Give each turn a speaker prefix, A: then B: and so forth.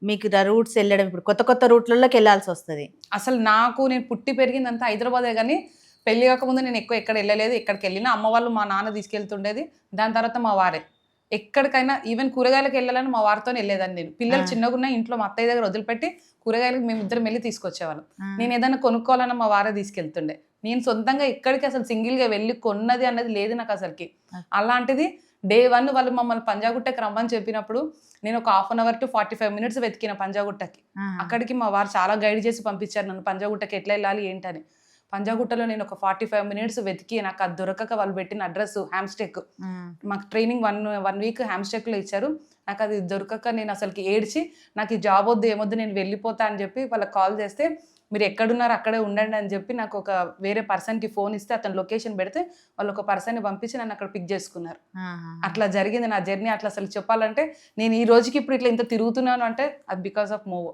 A: మీకు రూట్స్ వెళ్ళడం ఇప్పుడు కొత్త కొత్త రూట్లలోకి వెళ్ళాల్సొస్తది.
B: అసలు నేను పుట్టి పెరిగిందంతా హైదరాబాదే గానీ, పెళ్లి కాకముందు నేను ఎక్కువ ఎక్కడ ఎళ్ళలేదు. ఎక్కడికెళ్ళినా అమ్మ వాళ్ళు, మా నాన్న తీసుకెళ్తుండేది. దాని తర్వాత మా వారే. ఎక్కడికైనా ఈవెన్ కూరగాయలకెళ్ళాలని మా వారితోనే ఎళ్ళేదాన్ని నేను.
A: ఆ!
B: పిల్లలు చిన్నగున్న ఇంట్లో మా అత్తయ్య దగ్గర వదిలిపెట్టి, కూరగాయలకి మేమిద్దరం ఎళ్లి తీసుకొచ్చేవాళ్ళం.
A: ఆ!
B: నేనేదైనా కొనుక్కోవాలన్నా మా వారే తీసుకెళ్తుండే. నేను సొంతంగా ఎక్కడికి అసలు సింగిల్‌గా వెళ్లి కొన్నది అన్నది లేదు నాకసలకి. అలాంటిది డే 1 వాళ్ళు మమ్మల్ని పంజాగుట్టకి రమ్మని చెప్పినప్పుడు, నేను ఒక half an hour to 45 minutes వెతికిన పంజాగుట్టకి.
A: ఆహా!
B: అక్కడికి మా వారు చాలా గైడ్ చేసి పంపించారు నన్ను పంజాగుట్టకి ఎట్లా ఎళ్ళాలి ఏంటని. పంజాగుట్టలో నేను ఒక 45 మినిట్స్ వెతికి నాకు అది దొరకక వాళ్ళు పెట్టిన అడ్రెస్ హామ్‌స్టెక్.
A: హ్మ్.
B: మాకు ట్రైనింగ్ 1 వీక్ హామ్‌స్టెక్‌లో ఇచ్చారు. నాకది దొరకక నేను అసలకి ఏడ్చి, నాకు ఈ జాబ్ వద్దు, ఏమొద్దు నేను వెళ్ళిపోతా అని చెప్పి వాళ్ళకి కాల్ చేస్తే, మీరు ఎక్కడున్నారో అక్కడే ఉండండి అని చెప్పి నాకు ఒక వేరే పర్సన్‌కి ఫోన్ ఇస్తే అతను లొకేషన్ పెడితే వాళ్ళు ఒక పర్సన్‌ని పంపించి నన్ను అక్కడ పిక్ చేసుకున్నారు.
A: ఆహాహా!
B: అట్లా జరిగింది నా జర్నీ. అట్లా అసలు చెప్పాలంటే నేను ఈ రోజుకి ఇప్పుడు ఇట్లా ఇంత తిరుగుతున్నాను అంటే అది బికాస్ ఆఫ్ మూవ్.